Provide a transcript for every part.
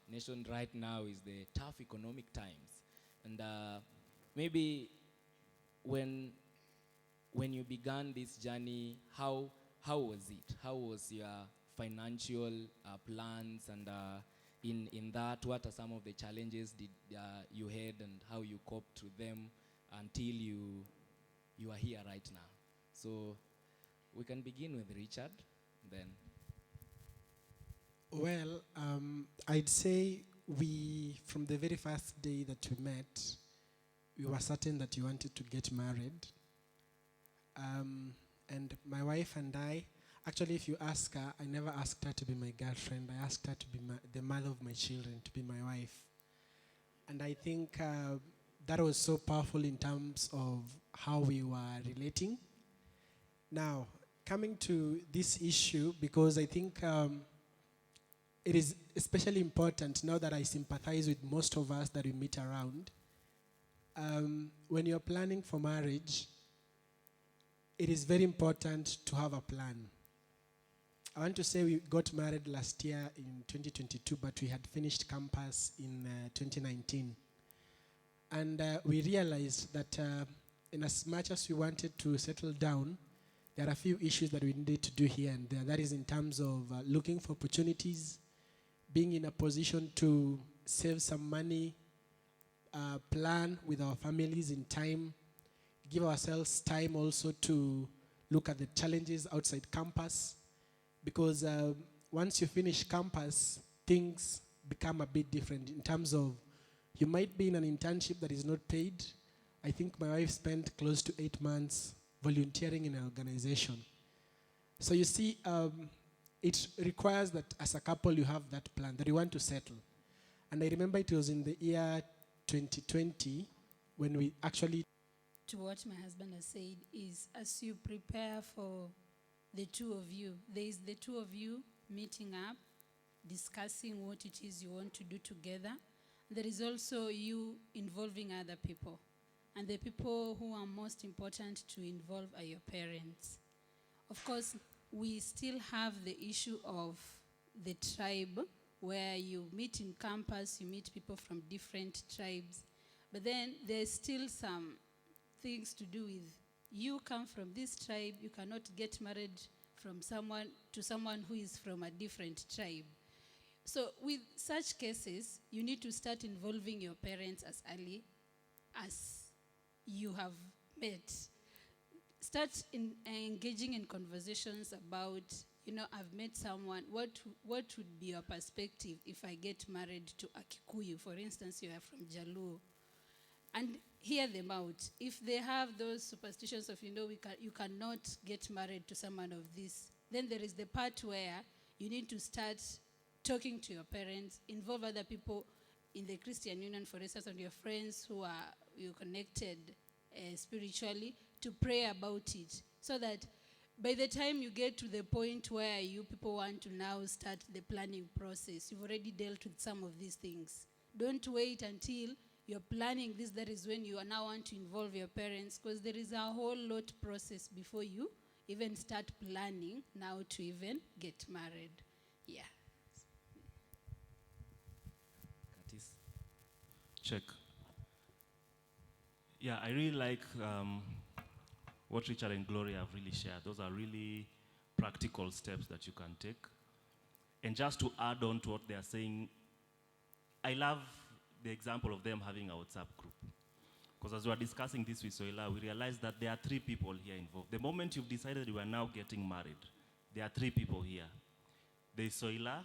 nation right now is the tough economic times. And maybe when you began this journey, how was it? How was your financial plans, and in that, what are some of the challenges did you had, and how you coped with them until you are here right now? So we can begin with Richard, then. Well, I'd say from the very first day that we met, we were certain that you wanted to get married. And my wife and I, actually, if you ask her, I never asked her to be my girlfriend. I asked her to be the mother of my children, to be my wife. And I think that was so powerful in terms of how we were relating. Now, coming to this issue, because I think it is especially important now that I sympathize with most of us that we meet around. When you're planning for marriage, it is very important to have a plan. I want to say we got married last year in 2022, but we had finished campus in 2019. And we realized that in as much as we wanted to settle down, there are a few issues that we needed to do here and there. That is in terms of looking for opportunities, being in a position to save some money, plan with our families in time, give ourselves time also to look at the challenges outside campus. Because once you finish campus, things become a bit different in terms of you might be in an internship that is not paid. I think my wife spent close to 8 months volunteering in an organization. So you see, it requires that as a couple you have that plan, that you want to settle. And I remember it was in the year 2020 when we actually... To what my husband has said is, as you prepare for the two of you, there is the two of you meeting up, discussing what it is you want to do together. There is also you involving other people. And the people who are most important to involve are your parents. Of course, we still have the issue of the tribe, where you meet in campus, you meet people from different tribes. But then there's still some things to do with, you come from this tribe, you cannot get married from someone to someone who is from a different tribe. So with such cases, you need to start involving your parents as early as you have met. Start engaging in conversations about, I've met someone, what would be your perspective if I get married to a Kikuyu? For instance, you are from Jaluo. And hear them out. If they have those superstitions of, you cannot get married to someone of this, then there is the part where you need to start talking to your parents, involve other people in the Christian Union, for instance, and your friends who are you connected spiritually, to pray about it, so that by the time you get to the point where you people want to now start the planning process, you've already dealt with some of these things. Don't wait until you're planning this, that is when you now want to involve your parents, because there is a whole lot process before you even start planning now to even get married. Yeah. Curtis. Check. Yeah, I really like what Richard and Gloria have really shared. Those are really practical steps that you can take. And just to add on to what they are saying, I love the example of them having a WhatsApp group. Because as we were discussing this with Soila, we realized that there are 3 people here involved. The moment you've decided you are now getting married, there are 3 people here. There's Soila,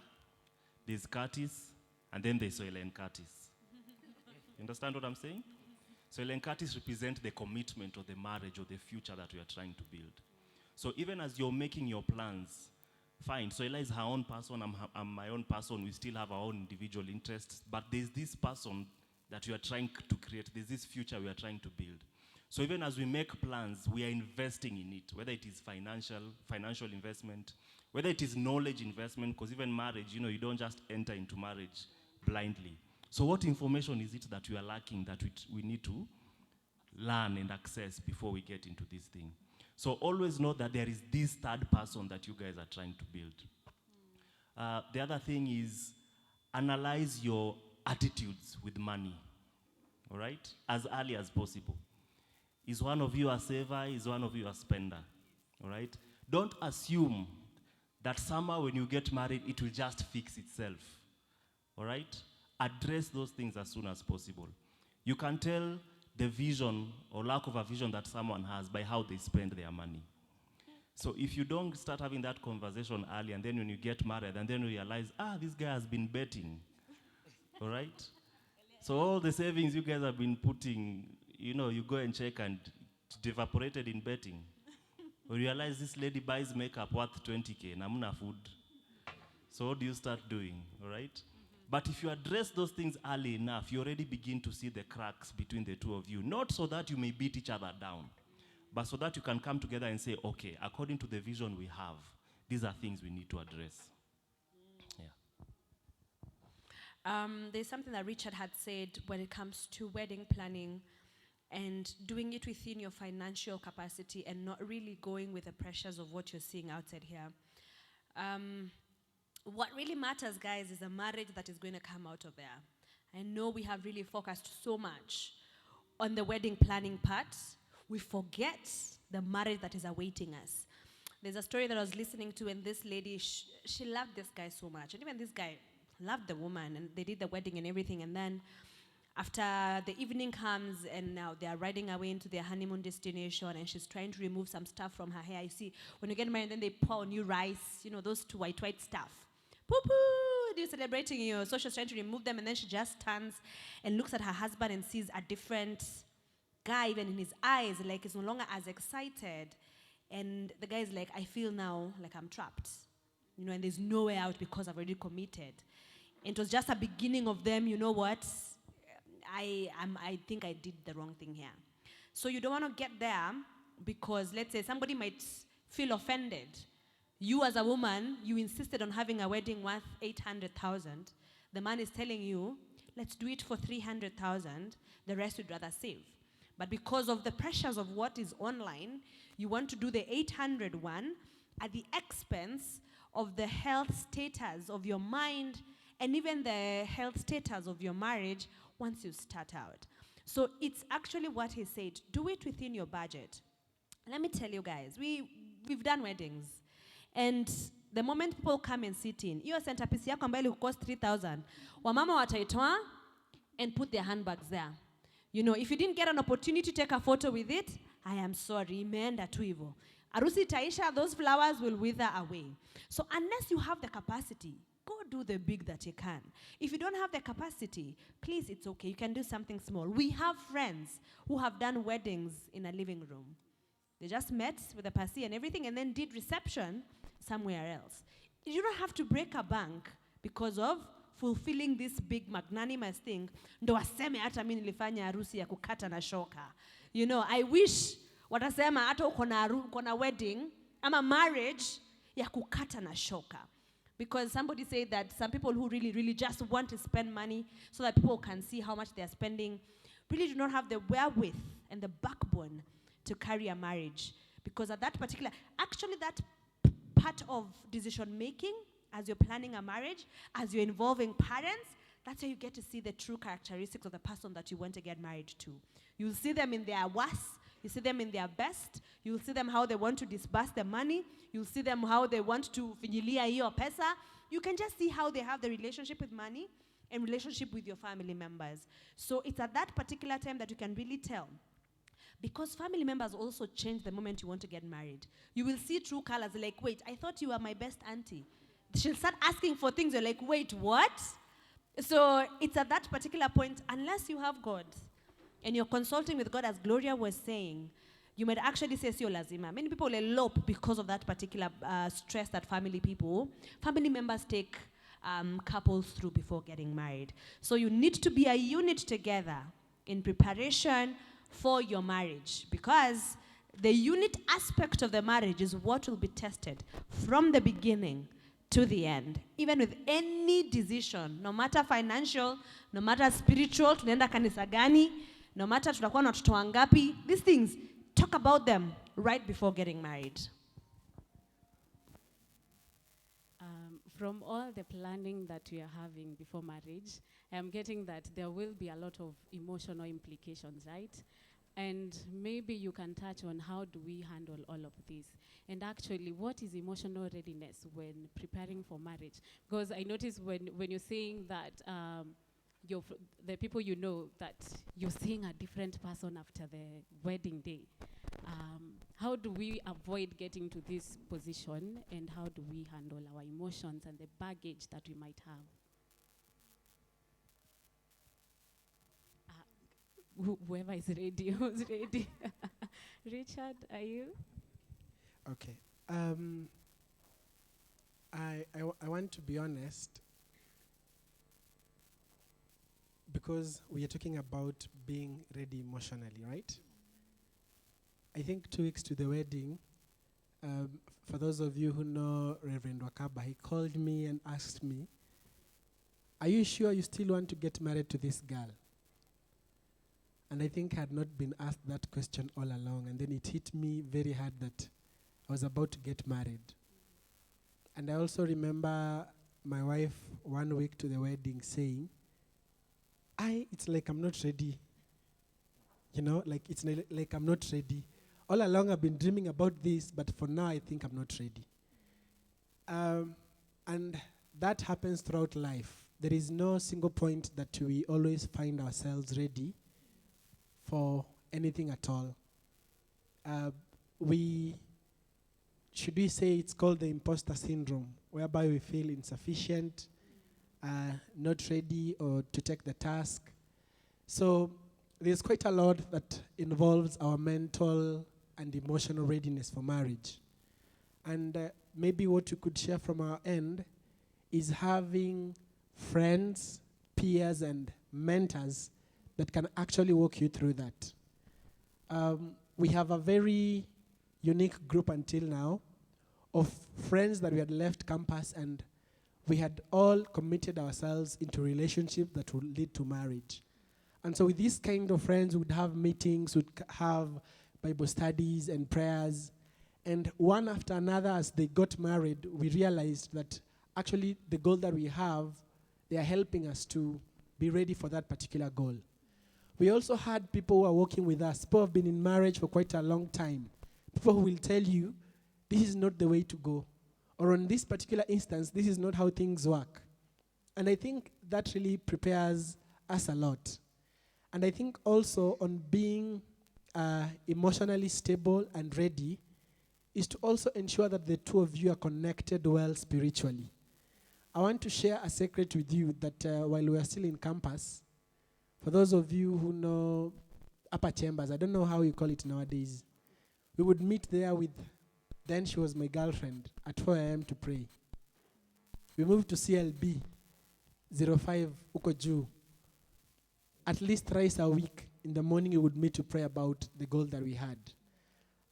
there's Curtis, and then there's Soila and Curtis. You understand what I'm saying? Soila and Curtis represent the commitment or the marriage or the future that we are trying to build. So even as you're making your plans, fine, Soila is her own person, I'm my own person, we still have our own individual interests, but there's this person that we are trying to create, there's this future we are trying to build. So even as we make plans, we are investing in it, whether it is financial investment, whether it is knowledge investment, because even marriage, you don't just enter into marriage blindly. So what information is it that we are lacking that we need to learn and access before we get into this thing? So always know that there is this third person that you guys are trying to build. The other thing is, analyze your attitudes with money, all right, as early as possible. Is one of you a saver? Is one of you a spender? All right? Don't assume that somehow when you get married, it will just fix itself. All right? Address those things as soon as possible. You can tell the vision or lack of a vision that someone has by how they spend their money. So if you don't start having that conversation early, and then when you get married, and then you realize, this guy has been betting. All right? So all the savings you guys have been putting, you go and check and it evaporated in betting. Or realize this lady buys makeup worth 20K, namuna food. So what do you start doing, all right? But if you address those things early enough, you already begin to see the cracks between the two of you. Not so that you may beat each other down, but so that you can come together and say, okay, according to the vision we have, these are things we need to address. Yeah. There's something that Richard had said when it comes to wedding planning and doing it within your financial capacity and not really going with the pressures of what you're seeing outside here. What really matters, guys, is a marriage that is going to come out of there. I know we have really focused so much on the wedding planning part. We forget the marriage that is awaiting us. There's a story that I was listening to, and this lady, she loved this guy so much. And even this guy loved the woman, and they did the wedding and everything. And then after the evening comes, and now they are riding away into their honeymoon destination, and she's trying to remove some stuff from her hair. You see, when you get married, then they pour on you rice, those two white stuff. Poo-poo, you're celebrating you. So she's trying to remove them, and then she just turns and looks at her husband and sees a different guy, even in his eyes, like he's no longer as excited. And the guy is like, I feel now like I'm trapped, and there's no way out because I've already committed. And it was just a beginning of them, you know what? I think I did the wrong thing here. So you don't want to get there because, let's say, somebody might feel offended. You as a woman, you insisted on having a wedding worth 800,000. The man is telling you, let's do it for 300,000. The rest we'd rather save. But because of the pressures of what is online, you want to do the 800 one at the expense of the health status of your mind and even the health status of your marriage once you start out. So it's actually what he said. Do it within your budget. Let me tell you guys, we've done weddings. And the moment people come and sit in, hiyo centerpiece yako ambayo will cost 3,000, wamama wataitoa and put their handbags there. If you didn't get an opportunity to take a photo with it, I am sorry, imeenda tu hivyo. Arusi itaisha, those flowers will wither away. So unless you have the capacity, go do the big that you can. If you don't have the capacity, please, it's okay. You can do something small. We have friends who have done weddings in a living room. They just met with a pasi and everything and then did reception somewhere else. You don't have to break a bank because of fulfilling this big magnanimous thing. Ndo waseme hata mimi nilifanya harusi ya kukata na shoka. I wish watasema hata uko na wedding ama marriage ya kukata na shoka. Because somebody said that some people who really, really just want to spend money so that people can see how much they are spending really do not have the wherewith and the backbone to carry a marriage. Because at that particular, actually that part of decision making as you're planning a marriage, as you're involving parents, that's where you get to see the true characteristics of the person that you want to get married to. You'll see them in their worst, you see them in their best, you'll see them how they want to disburse the money, you'll see them how they want to finyilia hiyo pesa. You can just see how they have the relationship with money and relationship with your family members. So it's at that particular time that you can really tell. Because family members also change the moment you want to get married. You will see true colors like, wait, I thought you were my best auntie. She'll start asking for things, you're like, wait, what? So it's at that particular point, unless you have God, and you're consulting with God, as Gloria was saying, you might actually say, sio lazima. Many people elope because of that particular stress that family members take couples through before getting married. So you need to be a unit together in preparation for your marriage, because the unit aspect of the marriage is what will be tested from the beginning to the end. Even with any decision, no matter financial, no matter spiritual, tunaenda kanisa gani, no matter tutakuwa na watoto wangapi, these things, talk about them right before getting married. from all the planning that we are having before marriage, I'm getting that there will be a lot of emotional implications, right? And maybe you can touch on how do we handle all of this? And actually, what is emotional readiness when preparing for marriage? Because I notice when you're saying that the people you know, that you're seeing a different person after the wedding day. How do we avoid getting to this position, and how do we handle our emotions and the baggage that we might have? Whoever is ready, who's ready? Richard, are you? Okay. I want to be honest, because we are talking about being ready emotionally, right? I think 2 weeks to the wedding, for those of you who know Reverend Wakaba, he called me and asked me, "Are you sure you still want to get married to this girl?" And I think I had not been asked that question all along, and then it hit me very hard that I was about to get married. And I also remember my wife 1 week to the wedding saying, it's like I'm not ready. You know, like it's like I'm not ready. All along I've been dreaming about this, but for now I think I'm not ready. And that happens throughout life. There is no single point that we always find ourselves ready for anything at all. Should we say it's called the imposter syndrome, whereby we feel insufficient, not ready or to take the task. So there's quite a lot that involves our mental and emotional readiness for marriage. And maybe what you could share from our end is having friends, peers, and mentors that can actually walk you through that. We have a very unique group until now of friends that we had left campus, and we had all committed ourselves into relationship that would lead to marriage. And so with these kind of friends, we'd have meetings, we'd have Bible studies and prayers. And one after another, as they got married, we realized that actually the goal that we have, they are helping us to be ready for that particular goal. We also had people who are working with us, people who have been in marriage for quite a long time. People who will tell you, this is not the way to go. Or on this particular instance, this is not how things work. And I think that really prepares us a lot. And I think also on being emotionally stable and ready is to also ensure that the two of you are connected well spiritually. I want to share a secret with you that while we are still in campus, for those of you who know upper chambers, I don't know how you call it nowadays, we would meet there with, then she was my girlfriend, at 4 a.m. to pray. We moved to CLB 05 Ukoju. At least thrice a week in the morning we would meet to pray about the goal that we had.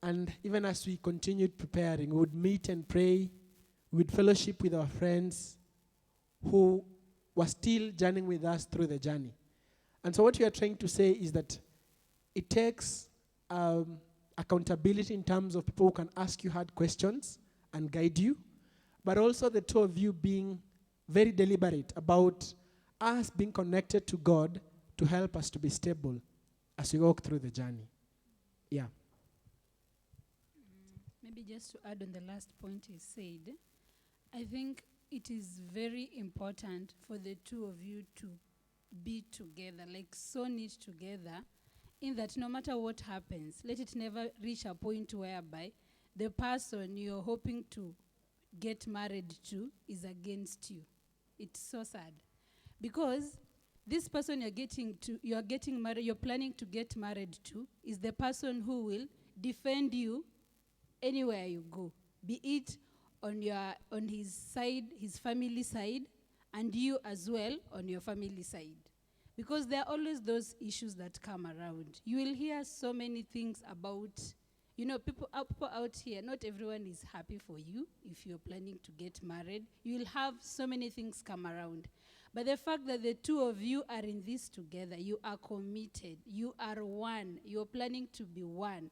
And even as we continued preparing, we would meet and pray, we would fellowship with our friends who were still journeying with us through the journey. And so what we are trying to say is that it takes accountability in terms of people who can ask you hard questions and guide you, but also the two of you being very deliberate about us being connected to God to help us to be stable as we walk through the journey. Yeah. Maybe just to add on the last point he said, I think it is very important for the two of you to be together, like so knit together, in that no matter what happens, let it never reach a point whereby the person you're hoping to get married to is against you. It's so sad. Because this person you're getting married, you're planning to get married to, is the person who will defend you anywhere you go, be it on his side, his family side, and you as well on your family side. Because there are always those issues that come around. You will hear so many things about, people out here, not everyone is happy for you if you're planning to get married. You will have so many things come around. But the fact that the two of you are in this together, you are committed, you are one, you're planning to be one,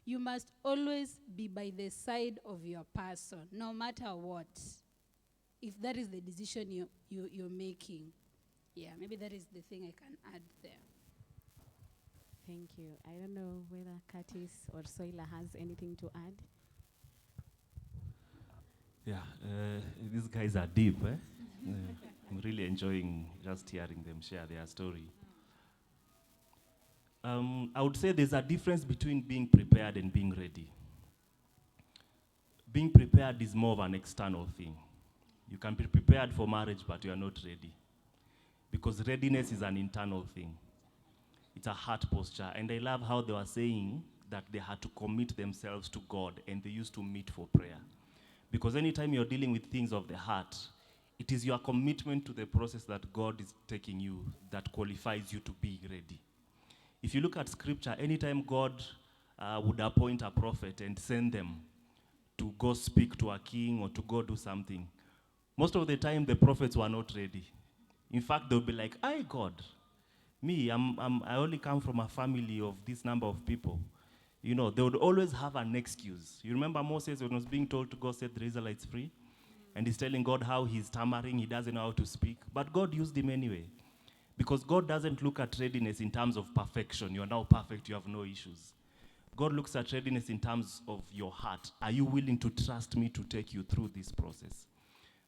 you must always be by the side of your person, no matter what. if that is the decision you're making. Yeah, maybe that is the thing I can add there. Thank you. I don't know whether Curtis or Soila has anything to add. Yeah, these guys are deep, eh? I'm really enjoying just hearing them share their story. I would say there's a difference between being prepared and being ready. Being prepared is more of an external thing. You can be prepared for marriage, but you are not ready. Because readiness is an internal thing. It's a heart posture. And I love how they were saying that they had to commit themselves to God and they used to meet for prayer. Because anytime you're dealing with things of the heart, it is your commitment to the process that God is taking you that qualifies you to be ready. If you look at scripture, anytime God would appoint a prophet and send them to go speak to a king or to go do something, most of the time the prophets were not ready. In fact, they'll be like, "Aye, God, me, I only come from a family of this number of people." You know, they would always have an excuse. You remember Moses when he was being told to go set the Israelites free? And he's telling God how he's stammering, he doesn't know how to speak. But God used him anyway. Because God doesn't look at readiness in terms of perfection. You're now perfect, you have no issues. God looks at readiness in terms of your heart. Are you willing to trust me to take you through this process?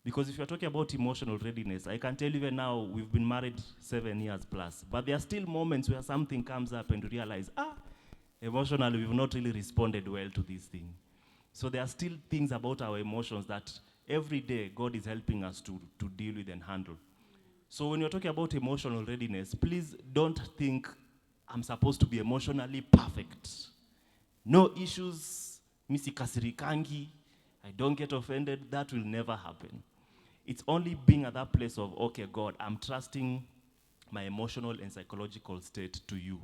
Because if you're talking about emotional readiness, I can tell you even now, we've been married 7 years plus. But there are still moments where something comes up and you realize, emotionally, we've not really responded well to this thing. So there are still things about our emotions that every day God is helping us to deal with and handle. So when you're talking about emotional readiness, please don't think I'm supposed to be emotionally perfect. No issues, misi kasirikangi, I don't get offended. That will never happen. It's only being at that place of, okay, God, I'm trusting my emotional and psychological state to you.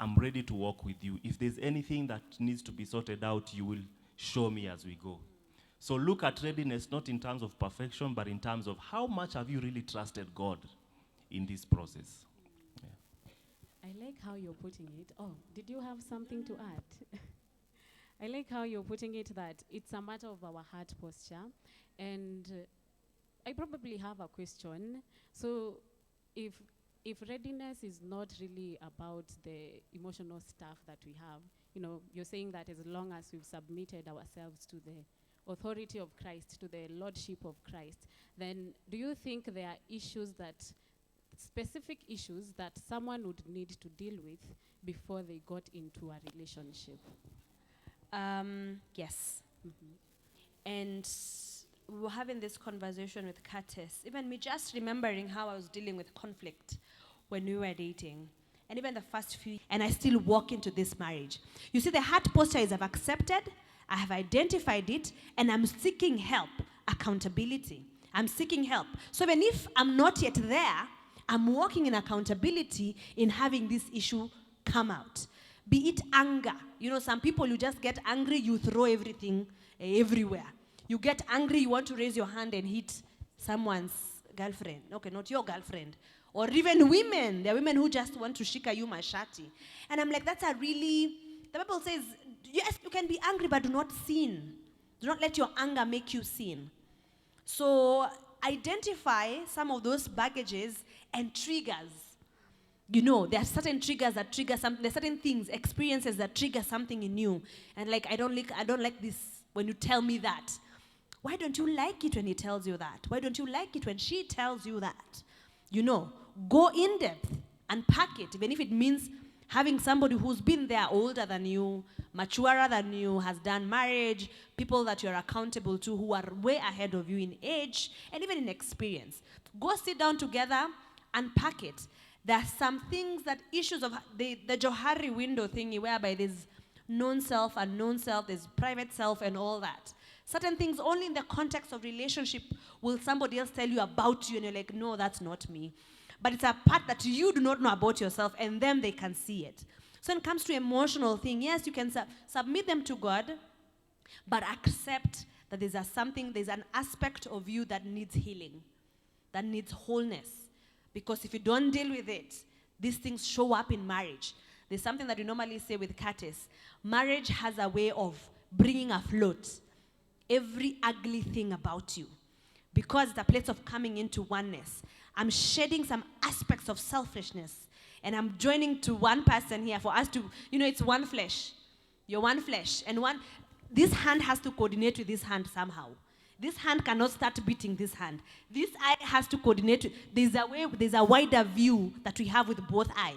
I'm ready to walk with you. If there's anything that needs to be sorted out, you will show me as we go. So look at readiness not in terms of perfection, but in terms of how much have you really trusted God in this process. Yeah. I like how you're putting it. Oh, did you have something to add? I like how you're putting it that it's a matter of our heart posture. And I probably have a question. So if readiness is not really about the emotional stuff that we have, you know, you're saying that as long as we've submitted ourselves to the authority of Christ, to the lordship of Christ, then do you think there are specific issues that someone would need to deal with before they got into a relationship? Yes. And we were having this conversation with Curtis, even me just remembering how I was dealing with conflict when we were dating, and even the first few, and I still walk into this marriage. You see, the heart posture is I've accepted, I have identified it, and I'm seeking help, accountability. I'm seeking help. So even if I'm not yet there, I'm walking in accountability in having this issue come out. Be it anger. You know, some people, you just get angry, you throw everything everywhere. You get angry, you want to raise your hand and hit someone's girlfriend. Okay, not your girlfriend. Or even women. There are women who just want to shika you mashati. And I'm like, that's a really, the Bible says, yes, you can be angry, but do not sin. Do not let your anger make you sin. So identify some of those baggages and triggers. You know, there are certain triggers that trigger something. There are certain things, experiences that trigger something in you. And like, I don't like this when you tell me that. Why don't you like it when he tells you that? Why don't you like it when she tells you that? You know, go in depth, unpack it, even if it means having somebody who's been there older than you, maturer than you, has done marriage, people that you're accountable to who are way ahead of you in age and even in experience. Go sit down together, unpack it. There are some things that issues of the Johari window thingy whereby there's known self, unknown self, there's private self and all that. Certain things only in the context of relationship will somebody else tell you about you and you're like, no, that's not me. But it's a part that you do not know about yourself and then they can see it. So when it comes to emotional thing, yes, you can submit them to God, but accept that there's an aspect of you that needs healing, that needs wholeness. Because if you don't deal with it, these things show up in marriage. There's something that we normally say with Curtis. Marriage has a way of bringing afloat every ugly thing about you. because it's a place of coming into oneness. I'm shedding some aspects of selfishness, and I'm joining to one person here for us to, it's one flesh. You're one flesh. And this hand has to coordinate with this hand somehow. This hand cannot start beating this hand. This eye has to coordinate. There's a wider view that we have with both eyes.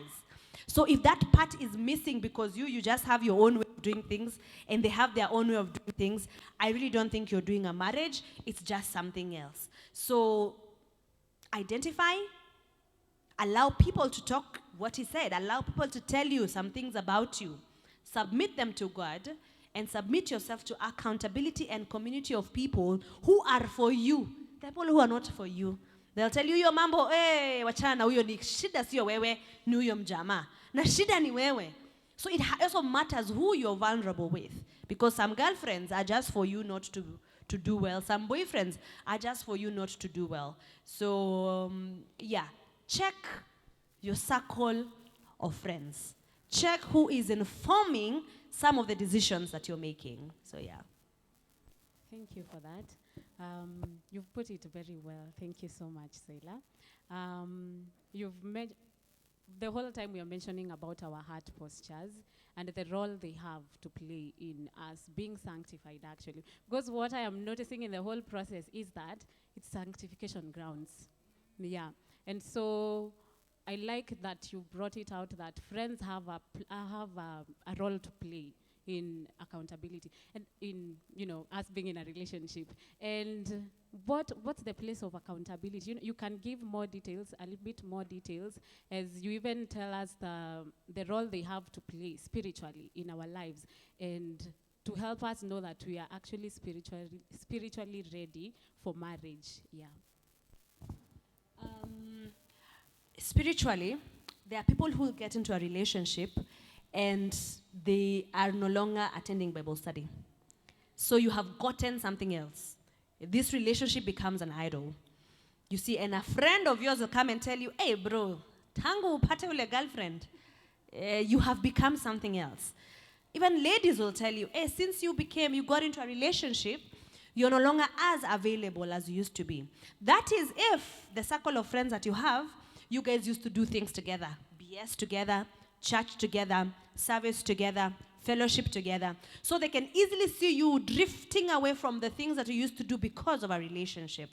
So if that part is missing because you just have your own way of doing things and they have their own way of doing things, I really don't think you're doing a marriage. It's just something else. So identify, allow people to talk what he said, allow people to tell you some things about you, submit them to God, and submit yourself to accountability and community of people who are for you. The people who are not for you. They'll tell you, your mambo, wachana na huyo ni shida sio wewe, ni huyo mjamaa. Na shida ni wewe. So it also matters who you're vulnerable with. Because some girlfriends are just for you not to do well. Some boyfriends are just for you not to do well. So, check your circle of friends. Check who is informing some of the decisions that you're making. So, Thank you for that. You've put it very well. Thank you so much, Seila. The whole time we are mentioning about our heart postures and the role they have to play in us being sanctified, actually. Because what I am noticing in the whole process is that it's sanctification grounds. Yeah. And so I like that you brought it out that friends have a role to play in accountability and in us being in a relationship. And what's the place of accountability? You can give more details, a little bit more details, as you even tell us the role they have to play spiritually in our lives, and to help us know that we are actually spiritually ready for marriage. Spiritually, there are people who get into a relationship and they are no longer attending Bible study. So you have gotten something else. This relationship becomes an idol. You see, and a friend of yours will come and tell you, hey bro, tangu upate ule girlfriend, you have become something else. Even ladies will tell you, hey, since you got into a relationship, you're no longer as available as you used to be. That is if the circle of friends that you have, you guys used to do things together. BS together, church together, service together, fellowship together. So they can easily see you drifting away from the things that you used to do because of a relationship.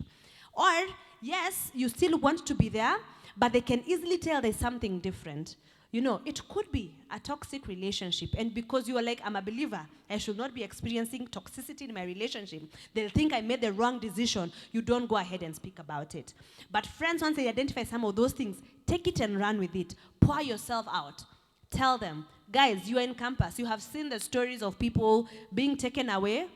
Or, yes, you still want to be there, but they can easily tell there's something different. It could be a toxic relationship. And because you are like, I'm a believer, I should not be experiencing toxicity in my relationship. They'll think I made the wrong decision. You don't go ahead and speak about it. But friends, once they identify some of those things, take it and run with it. Pour yourself out. Tell them, guys, you are in campus. You have seen the stories of people being taken away,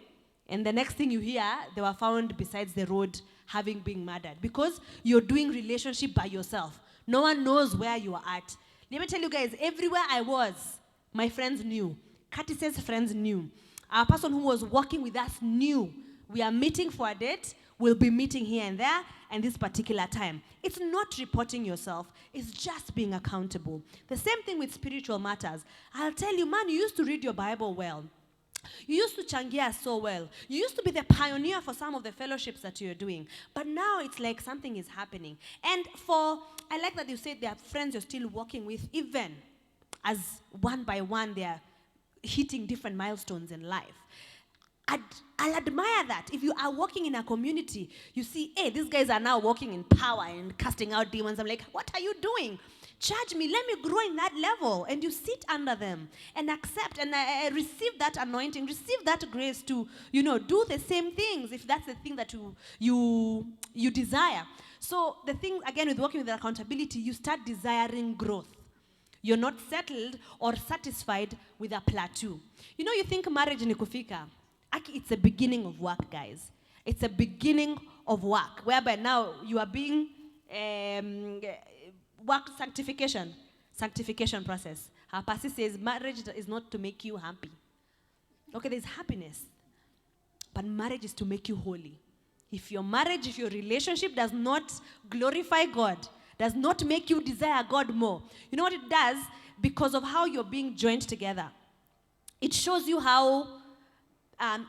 and the next thing you hear, they were found besides the road having been murdered. Because you're doing relationship by yourself. No one knows where you are at. Let me tell you guys, everywhere I was, my friends knew. Curtis's friends knew. Our person who was working with us knew. We are meeting for a date. We'll be meeting here and there, and this particular time. It's not reporting yourself. It's just being accountable. The same thing with spiritual matters. I'll tell you, man, you used to read your Bible well. You used to changia so well. You used to be the pioneer for some of the fellowships that you're doing. But now it's like something is happening. And I like that you said there are friends you're still working with, even as one by one they're hitting different milestones in life. I'll admire that. If you are working in a community, you see, hey, these guys are now working in power and casting out demons. I'm like, what are you doing? Charge me. Let me grow in that level. And you sit under them and accept and receive that anointing, receive that grace to, do the same things if that's the thing that you desire. So the thing, again, with working with accountability, you start desiring growth. You're not settled or satisfied with a plateau. You think marriage ni kufika. It's a beginning of work, guys. It's a beginning of work, whereby now you are being work sanctification process. Our pastor says marriage is not to make you happy. Okay, there's happiness, but marriage is to make you holy. If your relationship does not glorify God, does not make you desire God more, you know what it does? Because of how you're being joined together, it shows you how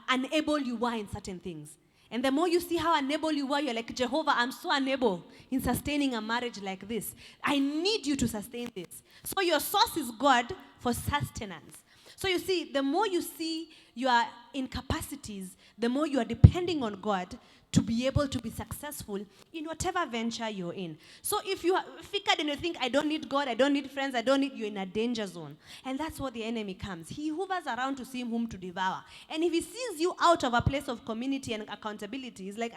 unable you are in certain things. And the more you see how unable you are, you're like, Jehovah, I'm so unable in sustaining a marriage like this. I need you to sustain this. So your source is God for sustenance. So you see, the more you see your incapacities, the more you are depending on God to be able to be successful in whatever venture you're in. So if you are figured and you think, I don't need God, I don't need friends, you're in a danger zone. And that's what the enemy comes. He hovers around to see whom to devour. And if he sees you out of a place of community and accountability, he's like,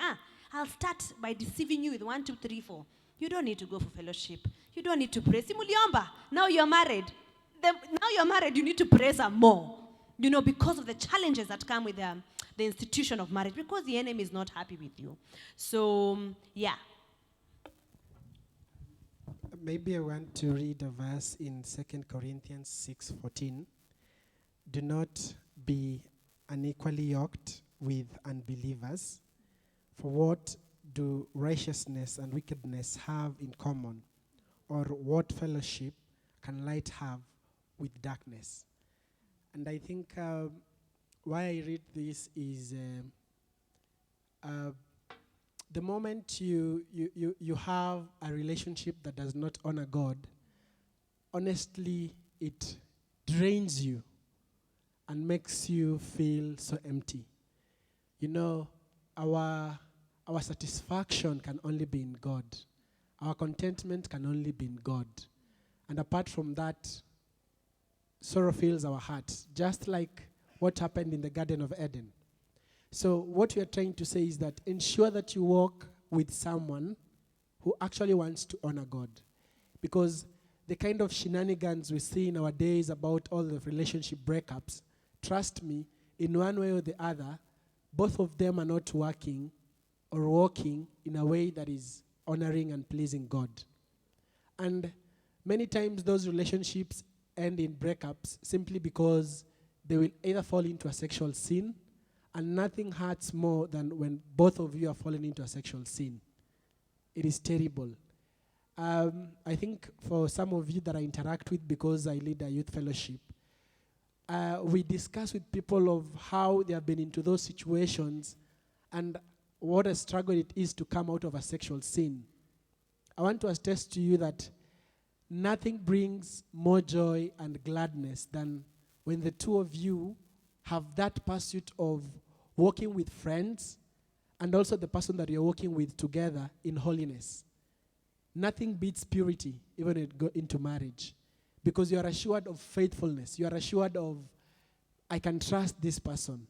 I'll start by deceiving you with 1, 2, 3, 4. You don't need to go for fellowship. You don't need to pray. Simuliomba. Now you're married. You need to pray some more. Because of the challenges that come with the institution of marriage, because the enemy is not happy with you. So, yeah. Maybe I want to read a verse in 2 Corinthians 6:14. Do not be unequally yoked with unbelievers. For what do righteousness and wickedness have in common? Or what fellowship can light have with darkness? And I think why I read this is the moment you have a relationship that does not honor God, honestly, it drains you and makes you feel so empty. Our satisfaction can only be in God. Our contentment can only be in God. And apart from that, sorrow fills our hearts, just like what happened in the Garden of Eden. So what we are trying to say is that ensure that you walk with someone who actually wants to honor God. Because the kind of shenanigans we see nowadays about all the relationship breakups, trust me, in one way or the other, both of them are not working or walking in a way that is honoring and pleasing God. And many times those relationships end in breakups simply because they will either fall into a sexual sin, and nothing hurts more than when both of you are falling into a sexual sin. It is terrible. I think for some of you that I interact with, because I lead a youth fellowship, we discuss with people of how they have been into those situations and what a struggle it is to come out of a sexual sin. I want to attest to you that nothing brings more joy and gladness than when the two of you have that pursuit of walking with friends and also the person that you're walking with together in holiness. Nothing beats purity, even when you go into marriage, because you are assured of faithfulness. You are assured of, I can trust this person.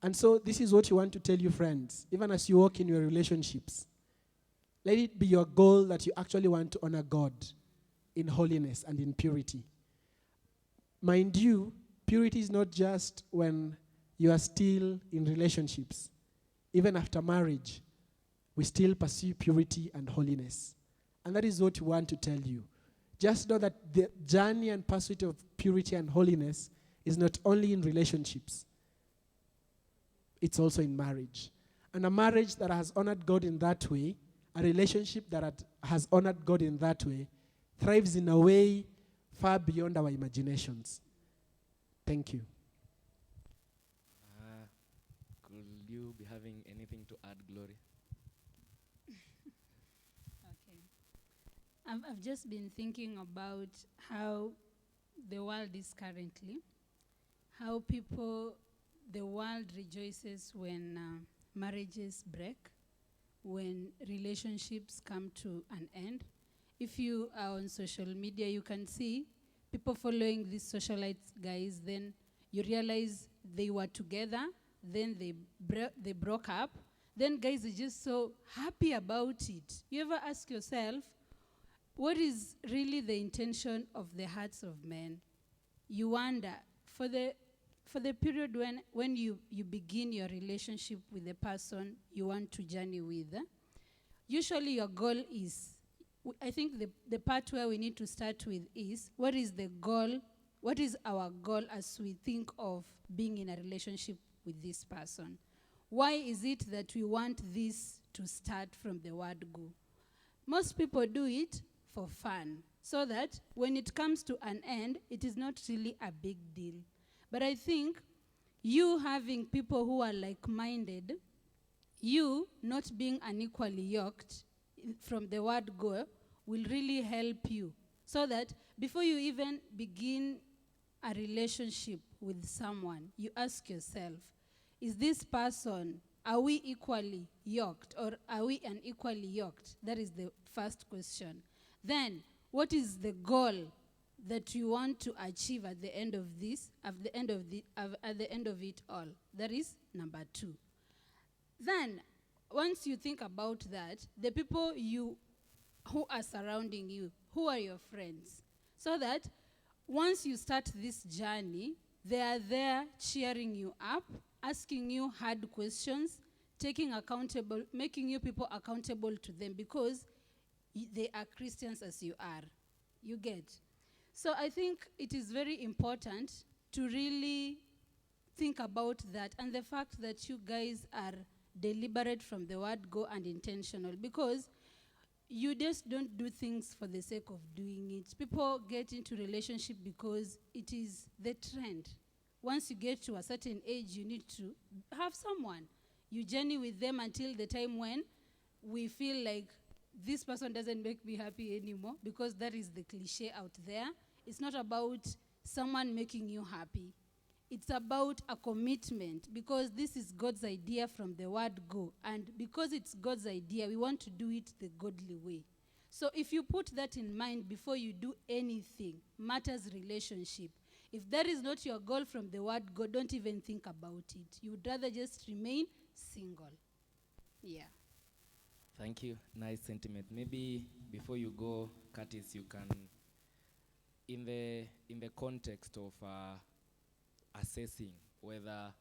And so this is what you want to tell your friends, even as you walk in your relationships. Let it be your goal that you actually want to honor God in holiness and in purity. Mind you, purity is not just when you are still in relationships. Even after marriage, we still pursue purity and holiness. And that is what we want to tell you. Just know that the journey and pursuit of purity and holiness is not only in relationships, it's also in marriage. And a marriage that has honored God in that way, a relationship that has honored God in that way, thrives in a way far beyond our imaginations. Thank you. Could you be having anything to add, Glory? Okay. I've just been thinking about how the world is currently, how the world rejoices when marriages break, when relationships come to an end. If you are on social media, you can see people following these socialite guys, then you realize they were together, then they broke up, then guys are just so happy about it. You ever ask yourself, what is really the intention of the hearts of men? You wonder, for the period when you begin your relationship with the person you want to journey with, usually your goal is, I think the part where we need to start with is, what is the goal? What is our goal as we think of being in a relationship with this person? Why is it that we want this to start from the word go? Most people do it for fun, so that when it comes to an end, it is not really a big deal. But I think you having people who are like-minded you not being unequally yoked from the word go will really help you, so that before you even begin a relationship with someone, you ask yourself, is this person, are we equally yoked or are we unequally yoked? That is the first question. Then, what is the goal that you want to achieve at the end of this, at the end of it all? That is number 2. Then, once you think about that, the people who are surrounding you, who are your friends, so that once you start this journey, they are there cheering you up, asking you hard questions, making you people accountable to them, because they are Christians as you are. You get? So I think it is very important to really think about that, and the fact that you guys are deliberate from the word go and intentional, because you just don't do things for the sake of doing it. People get into relationship because it is the trend. Once you get to a certain age, you need to have someone. You journey with them until the time when we feel like this person doesn't make me happy anymore, because that is the cliche out there. It's not about someone making you happy. It's about a commitment, because this is God's idea from the word go. And because it's God's idea, we want to do it the godly way. So if you put that in mind before you do anything, matters relationship. If that is not your goal from the word go, don't even think about it. You would rather just remain single. Yeah. Thank you. Nice sentiment. Maybe before you go, Curtis, you can, in the context of assessing whether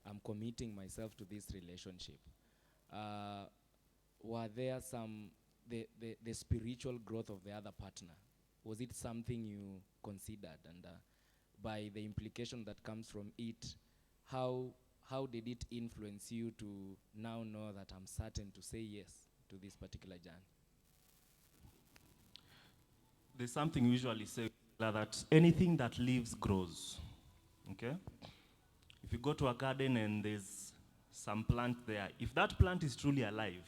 I'm committing myself to this relationship, were there the spiritual growth of the other partner? Was it something you considered? And by the implication that comes from it, how did it influence you to now know that I'm certain to say yes to this particular journey? There's something we usually say that anything that lives grows. Okay? If you go to a garden and there's some plant there, if that plant is truly alive,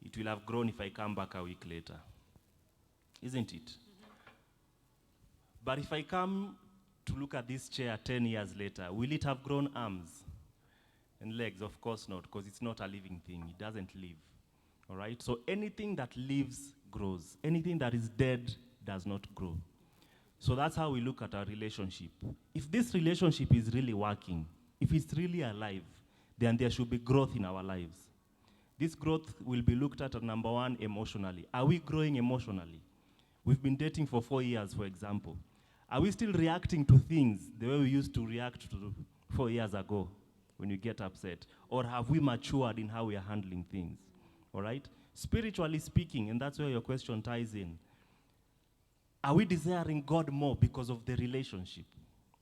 it will have grown if I come back a week later. Isn't it? But if I come to look at this chair 10 years later, will it have grown arms and legs? Of course not, because it's not a living thing. It doesn't live. All right? So anything that lives grows. Anything that is dead does not grow. So that's how we look at our relationship. If this relationship is really working, if it's really alive, then there should be growth in our lives. This growth will be looked at number 1, emotionally. Are we growing emotionally? We've been dating for 4 years, for example. Are we still reacting to things the way we used to react to 4 years ago when you get upset? Or have we matured in how we are handling things? All right? Spiritually speaking, and that's where your question ties in, are we desiring God more because of the relationship?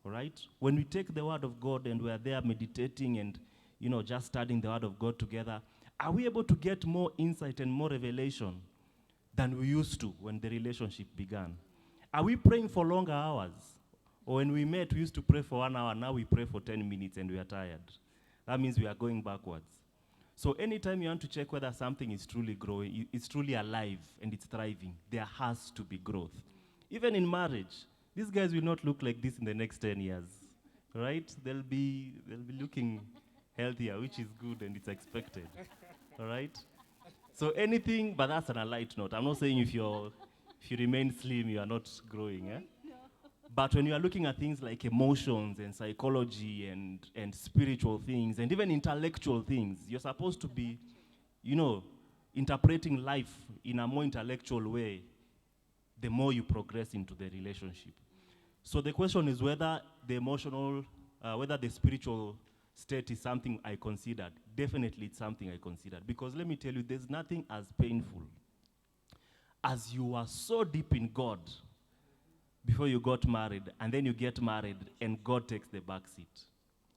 All right? When we take the word of God and we are there meditating and, just studying the word of God together, are we able to get more insight and more revelation than we used to when the relationship began? Are we praying for longer hours? Or when we met, we used to pray for 1 hour, now we pray for 10 minutes and we are tired. That means we are going backwards. So anytime you want to check whether something is truly growing, it's truly alive and it's thriving, there has to be growth. Even in marriage, these guys will not look like this in the next 10 years, right? They'll be looking healthier, which is good and it's expected, all right? So anything, but that's on a light note. I'm not saying if you remain slim, you are not growing, eh? No. But when you are looking at things like emotions and psychology and spiritual things and even intellectual things, you're supposed to be, interpreting life in a more intellectual way the more you progress into the relationship. So the question is whether whether the spiritual state is something I considered. Definitely it's something I considered. Because let me tell you, there's nothing as painful as you are so deep in God before you got married, and then you get married and God takes the back seat.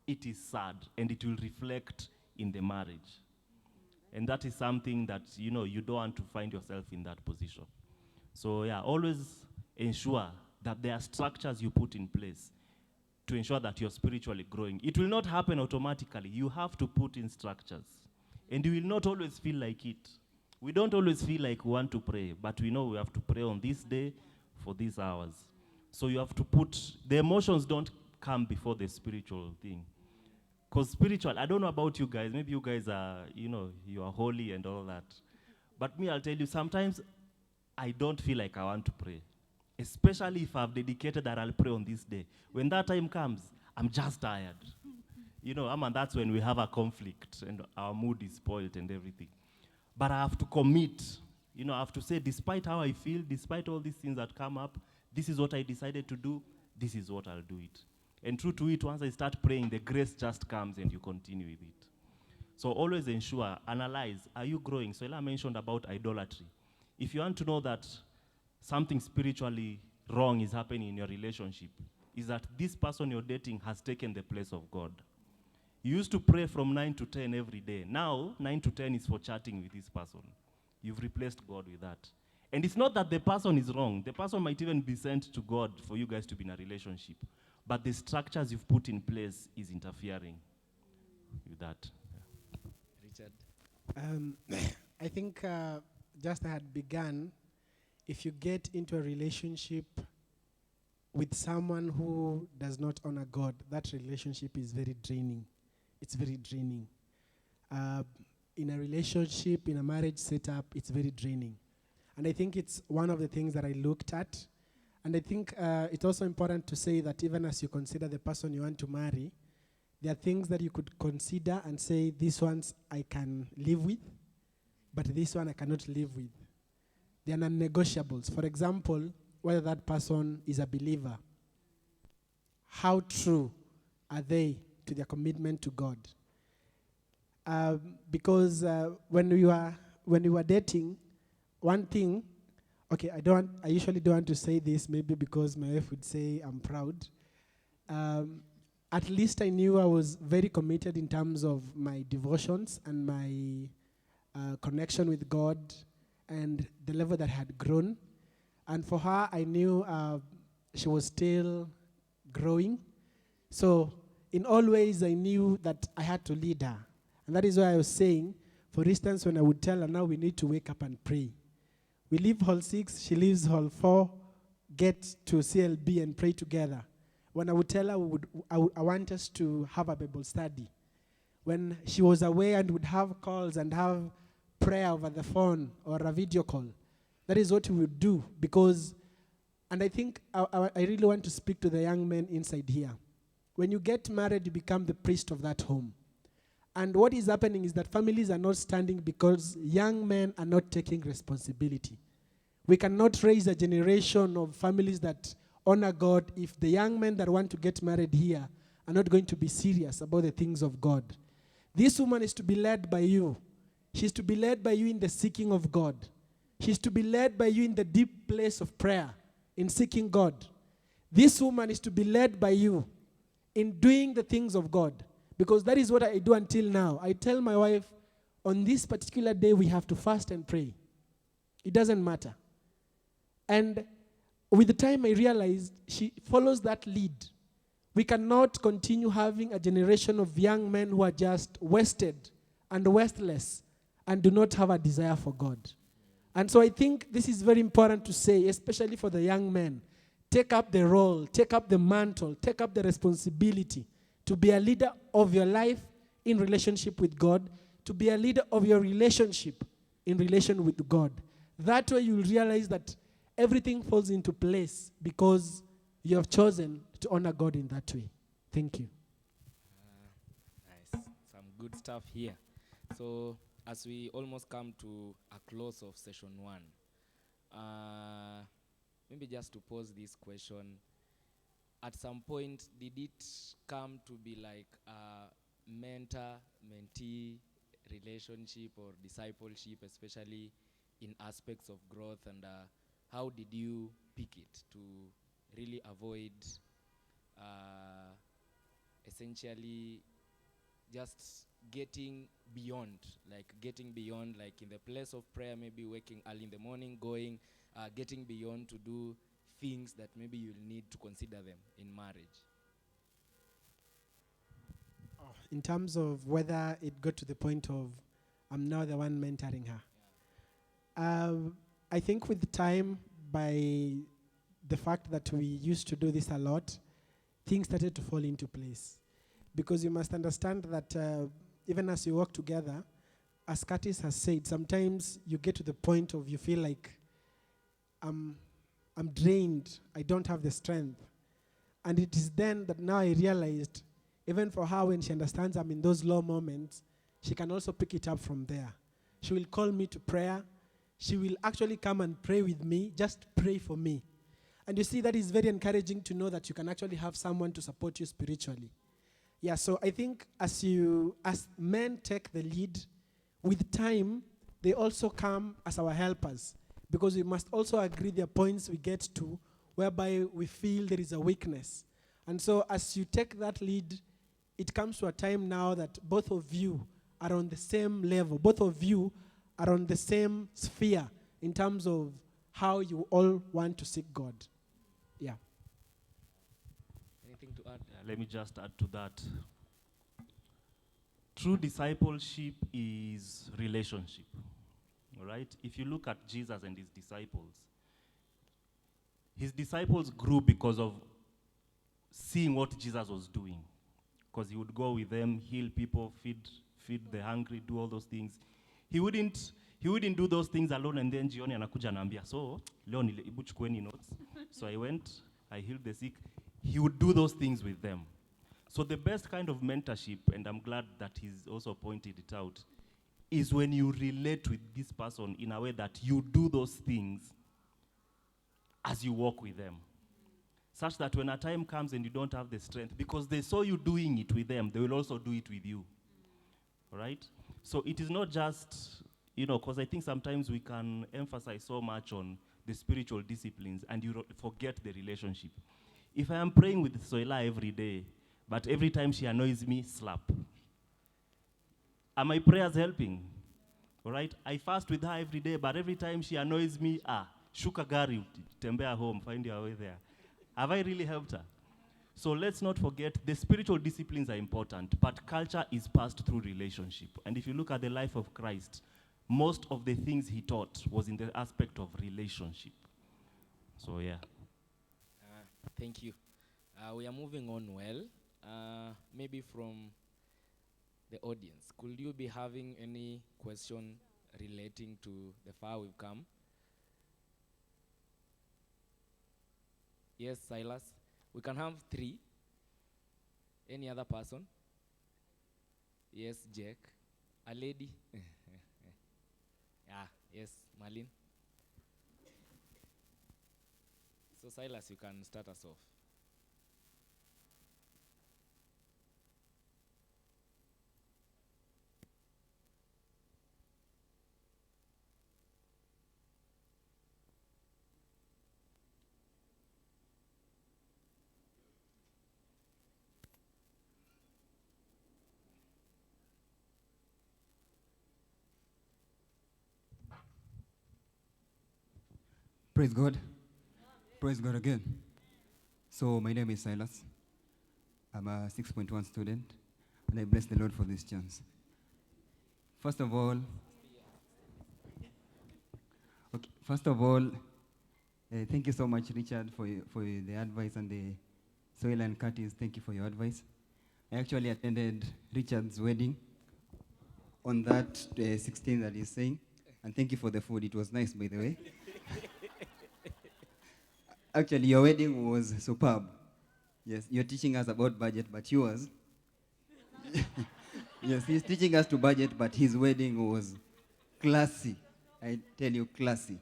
It is sad, and it will reflect in the marriage. And that is something that, you don't want to find yourself in that position. So yeah, always ensure that there are structures you put in place to ensure that you're spiritually growing. It will not happen automatically. You have to put in structures. And you will not always feel like it. We don't always feel like we want to pray, but we know we have to pray on this day for these hours. So you have to put, the emotions don't come before the spiritual thing. Because spiritual, I don't know about you guys, maybe you guys are, you are holy and all that. But me, I'll tell you, sometimes I don't feel like I want to pray. Especially if I've dedicated that I'll pray on this day. When that time comes, I'm just tired. And that's when we have a conflict and our mood is spoiled and everything. But I have to commit. I have to say, despite how I feel, despite all these things that come up, this is what I decided to do, this is what I'll do it. And true to it, once I start praying, the grace just comes and you continue with it. So always ensure, analyze, are you growing? So Ella mentioned about idolatry. If you want to know that something spiritually wrong is happening in your relationship, is that this person you're dating has taken the place of God. You used to pray from 9 to 10 every day. Now, 9 to 10 is for chatting with this person. You've replaced God with that. And it's not that the person is wrong. The person might even be sent to God for you guys to be in a relationship. But the structures you've put in place is interfering with that. Richard? I think just I had begun, if you get into a relationship with someone who does not honor God, that relationship is very draining. It's very draining. In a relationship, in a marriage setup, it's very draining. And I think it's one of the things that I looked at. And I think it's also important to say that even as you consider the person you want to marry, there are things that you could consider and say, these ones I can live with, but this one I cannot live with. They are non-negotiables. For example, whether that person is a believer. How true are they to their commitment to God? Because when we were dating, one thing, okay, I usually don't want to say this, maybe because my wife would say I'm proud. At least I knew I was very committed in terms of my devotions and my connection with God and the level that I had grown. And for her, I knew she was still growing. So in all ways, I knew that I had to lead her. And that is why I was saying, for instance, when I would tell her, now we need to wake up and pray. We leave hall 6, she leaves hall 4, get to CLB and pray together. When I would tell her, I want us to have a Bible study. When she was away and would have calls and have prayer over the phone or a video call, that is what we would do. Because, and I think I really want to speak to the young men inside here. When you get married, you become the priest of that home. And what is happening is that families are not standing because young men are not taking responsibility. We cannot raise a generation of families that honor God if the young men that want to get married here are not going to be serious about the things of God. This woman is to be led by you. She's to be led by you in the seeking of God. She's to be led by you in the deep place of prayer, in seeking God. This woman is to be led by you in doing the things of God. Because that is what I do until now. I tell my wife, on this particular day, we have to fast and pray. It doesn't matter. And with the time, I realized she follows that lead. We cannot continue having a generation of young men who are just wasted and worthless and do not have a desire for God. And so I think this is very important to say, especially for the young men. Take up the role, take up the mantle, take up the responsibility to be a leader of your life in relationship with God, to be a leader of your relationship in relation with God. That way you'll realize that everything falls into place because you have chosen to honor God in that way. Thank you. Nice. Some good stuff here. So as we almost come to a close of session 1, maybe just to pose this question, at some point, did it come to be like a mentor-mentee relationship or discipleship, especially in aspects of growth? And how did you pick it to really avoid essentially just getting beyond, like in the place of prayer, maybe waking early in the morning, getting beyond to do things that maybe you'll need to consider them in marriage? In terms of whether it got to the point of I'm now the one mentoring her. I think with time, by the fact that we used to do this a lot, things started to fall into place. Because you must understand that even as you work together, as Curtis has said, sometimes you get to the point of you feel like I'm drained, I don't have the strength. And it is then that now I realized, even for her, when she understands I'm in those low moments, she can also pick it up from there. She will call me to prayer. She will actually come and pray with me, just pray for me. And you see, that is very encouraging to know that you can actually have someone to support you spiritually. Yeah, so I think as men take the lead, with time, they also come as our helpers. Because we must also agree there are points we get to whereby we feel there is a weakness. And so as you take that lead, it comes to a time now that both of you are on the same level. Both of you are on the same sphere in terms of how you all want to seek God. Yeah. Anything to add? Let me just add to that. True discipleship is relationship. All right? If you look at Jesus and his disciples grew because of seeing what Jesus was doing. Because he would go with them, heal people, feed the hungry, do all those things. He wouldn't do those things alone and then jioni anakuja anaambia, so leo hebu chukueni notes. So I went, I healed the sick. He would do those things with them. So the best kind of mentorship, and I'm glad that he's also pointed it out, is when you relate with this person in a way that you do those things as you walk with them. Such that when a time comes and you don't have the strength, because they saw you doing it with them, they will also do it with you. All right? So it is not just, because I think sometimes we can emphasize so much on the spiritual disciplines and you forget the relationship. If I am praying with Soila every day, but every time she annoys me, slap. Are my prayers helping? All right? I fast with her every day, but every time she annoys me, shuka gari, tembea home, find your way there. Have I really helped her? So let's not forget, the spiritual disciplines are important, but culture is passed through relationship. And if you look at the life of Christ, most of the things he taught was in the aspect of relationship. So yeah. Thank you. We are moving on well. Maybe from the audience, could you be having any question relating to the far we've come? Yes, Silas. We can have 3. Any other person? Yes, Jack. A lady? Yes, Marlene. So Silas, you can start us off. Praise God. Praise God again. So my name is Silas. I'm a 6.1 student, and I bless the Lord for this chance. First of all, thank you so much, Richard, for the advice, and the Soil and Curtis, thank you for your advice. I actually attended Richard's wedding on that 16 that he's saying, and thank you for the food. It was nice, by the way. Actually, your wedding was superb. Yes, you're teaching us about budget, but yours. Yes, he's teaching us to budget, but his wedding was classy. I tell you, classy.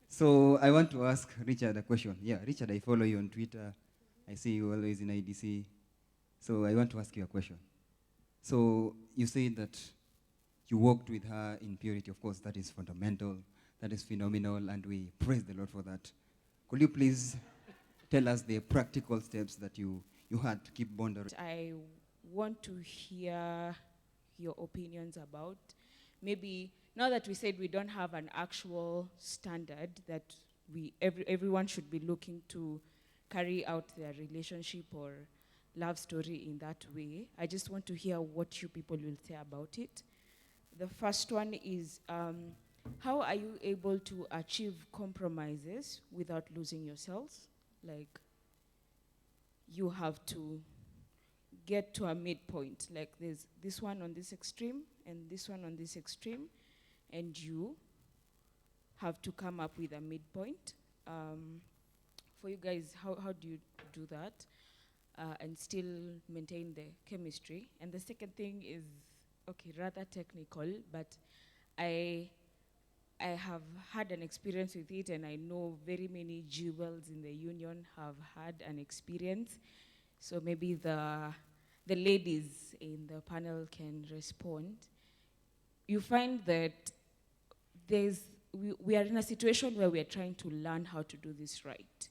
So I want to ask Richard a question. Yeah, Richard, I follow you on Twitter. I see you always in IDC. So I want to ask you a question. So you say that you walked with her in purity. Of course, that is fundamental. That is phenomenal, and we praise the Lord for that. Could you please tell us the practical steps that you had to keep boundaries? I want to hear your opinions about, maybe now that we said we don't have an actual standard that everyone should be looking to carry out their relationship or love story in that way. I just want to hear what you people will say about it. The first one is how are you able to achieve compromises without losing yourselves? Like, you have to get to a midpoint. Like, there's this one on this extreme and this one on this extreme, and you have to come up with a midpoint. For you guys, how do you do that and still maintain the chemistry? And the second thing is, okay, rather technical, but I have had an experience with it, and I know very many jewels in the union have had an experience. So maybe the ladies in the panel can respond. You find that we are in a situation where we are trying to learn how to do this right.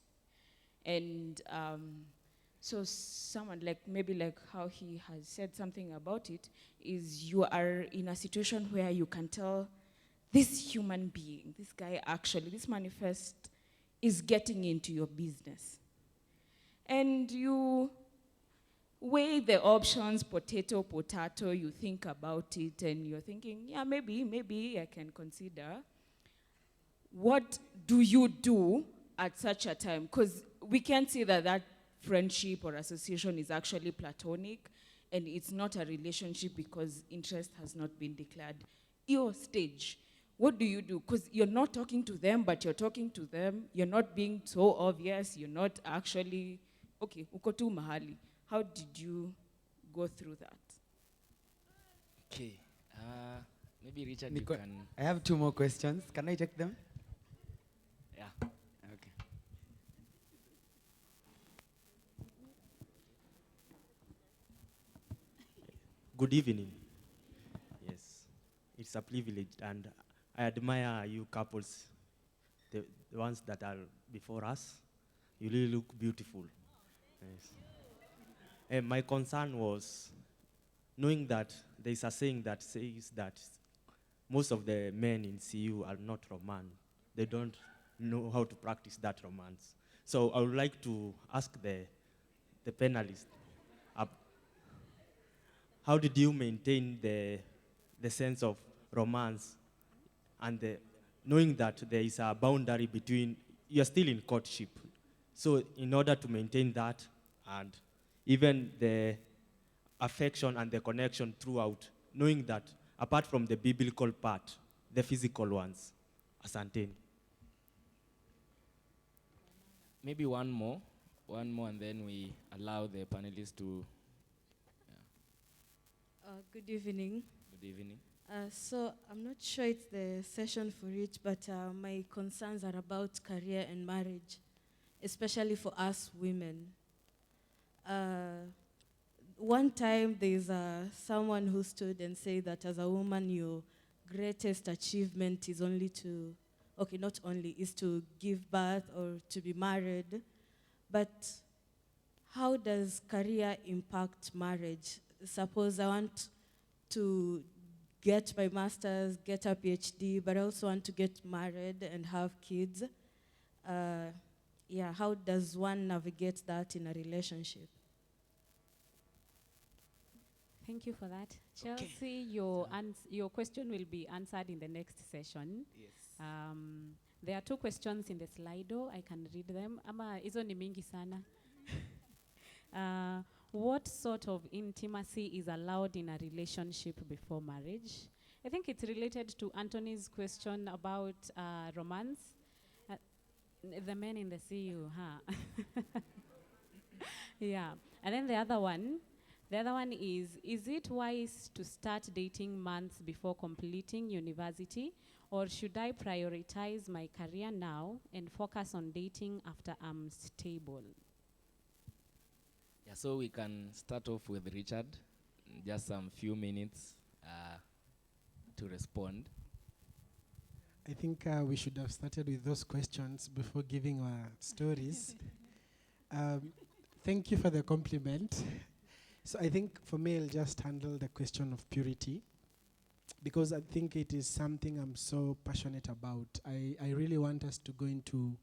And so someone maybe like how he has said something about it, is you are in a situation where you can tell this human being, this guy actually, this manifest is getting into your business. And you weigh the options, potato, you think about it, and you're thinking, yeah, maybe I can consider. What do you do at such a time? Because we can't say that friendship or association is actually platonic, and it's not a relationship because interest has not been declared. Your stage, what do you do? Because you're not talking to them, but you're talking to them. You're not being so obvious. You're not actually, okay, uko tu mahali. How did you go through that? Okay. Maybe Richard, you can. I have 2 more questions. Can I take them? Yeah. Okay. Good evening. Yes, it's a privilege, and I admire you couples, the ones that are before us. You really look beautiful. Yes. And my concern was knowing that there is a saying that says that most of the men in CU are not romance. They don't know how to practice that romance. So I would like to ask the panelists, how did you maintain the sense of romance and knowing that there is a boundary between, you're still in courtship. So in order to maintain that and even the affection and the connection throughout, knowing that apart from the biblical part, the physical ones. Asante. Maybe one more, and then we allow the panelists to. Good evening. Good evening. So I'm not sure it's the session for it, but my concerns are about career and marriage, especially for us women. One time there's someone who stood and said that as a woman, your greatest achievement is only to, okay, not only, is to give birth or to be married. But how does career impact marriage? Suppose I want to get my master's, get a PhD, but I also want to get married and have kids. How does one navigate that in a relationship? Thank you for that. Chelsea, your question will be answered in the next session. Yes. There are 2 questions in the Slido. I can read them. Ama hizo ni mingi sana. What sort of intimacy is allowed in a relationship before marriage? I think it's related to Anthony's question about romance. The men in the CU, huh? Yeah. And then the other one is it wise to start dating months before completing university, or should I prioritize my career now and focus on dating after I'm stable? Yeah, so we can start off with Richard, just some few minutes to respond. I think we should have started with those questions before giving our stories. Thank you for the compliment. So I think for me, I'll just handle the question of purity, because I think it is something I'm so passionate about. I really want us to go into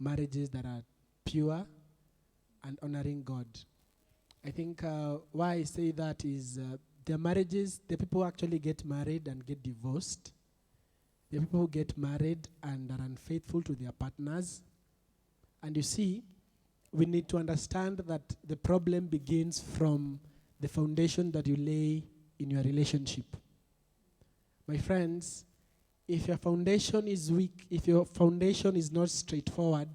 marriages that are pure and honoring God. I think why I say that is There are marriages, the people who actually get married and get divorced. There are people who get married and are unfaithful to their partners. And you see, we need to understand that the problem begins from the foundation that you lay in your relationship. My friends, if your foundation is weak, if your foundation is not straightforward,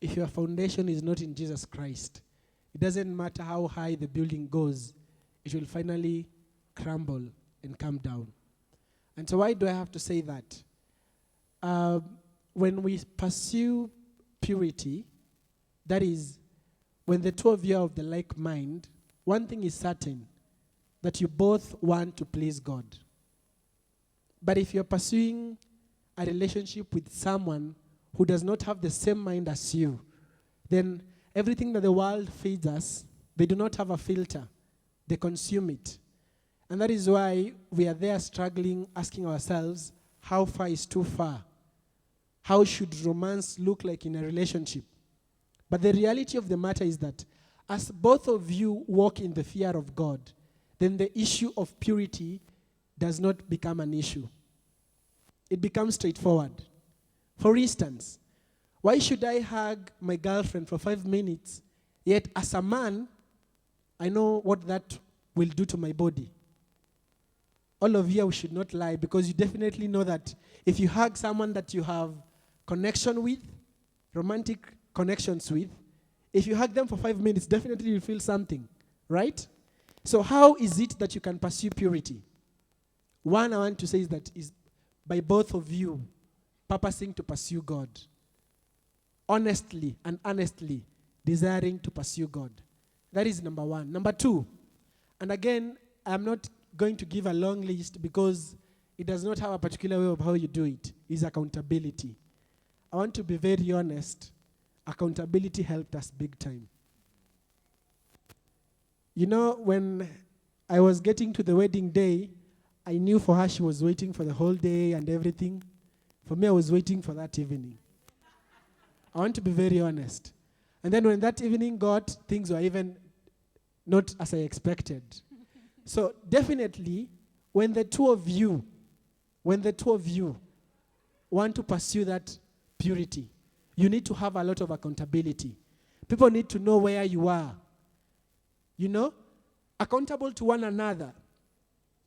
if your foundation is not in Jesus Christ, it doesn't matter how high the building goes, it will finally crumble and come down. And so why do I have to say that? When we pursue purity, that is, when the two of you are of the like mind, one thing is certain, that you both want to please God. But if you're pursuing a relationship with someone who does not have the same mind as you, then everything that the world feeds us, they do not have a filter. They consume it. And that is why we are there struggling, asking ourselves, how far is too far? How should romance look like in a relationship? But the reality of the matter is that as both of you walk in the fear of God, then the issue of purity does not become an issue. It becomes straightforward. For instance, why should I hug my girlfriend for 5 minutes, yet as a man, I know what that will do to my body? All of you should not lie, because you definitely know that if you hug someone that you have connection with, romantic connections with, if you hug them for 5 minutes, definitely you'll feel something, right? So how is it that you can pursue purity? One I want to say is that is by both of you purposing to pursue God. Honestly and honestly desiring to pursue God. That is number one. Number two, and again, I'm not going to give a long list because it does not have a particular way of how you do it, is accountability. I want to be very honest. Accountability helped us big time. You know, when I was getting to the wedding day, I knew for her she was waiting for the whole day and everything. For me, I was waiting for that evening. I want to be very honest. And then when that evening got, things were even not as I expected. So definitely, when the two of you want to pursue that purity, you need to have a lot of accountability. People need to know where you are. You know, accountable to one another.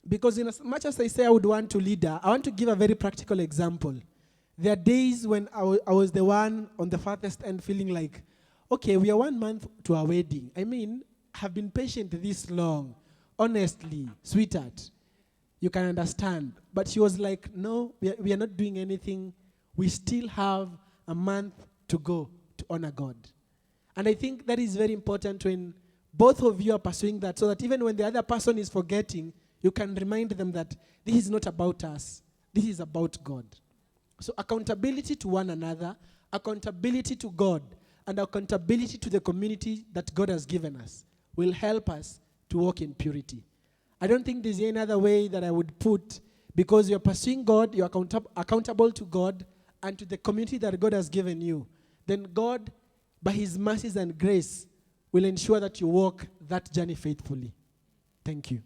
Because in as much as I say I would want to lead her, I want to give a very practical example. There are days when I was the one on the farthest end feeling like, okay, we are 1 month to our wedding. I mean, I've been patient this long. Honestly, sweetheart, you can understand. But she was like, no, we are not doing anything. We still have a month to go to honor God. And I think that is very important when both of you are pursuing that, so that even when the other person is forgetting, you can remind them that this is not about us. This is about God. So accountability to one another, accountability to God, and accountability to the community that God has given us will help us to walk in purity. I don't think there's any other way that I would put, because you're pursuing God, you're accountable to God and to the community that God has given you. Then God, by his mercies and grace, will ensure that you walk that journey faithfully. Thank you.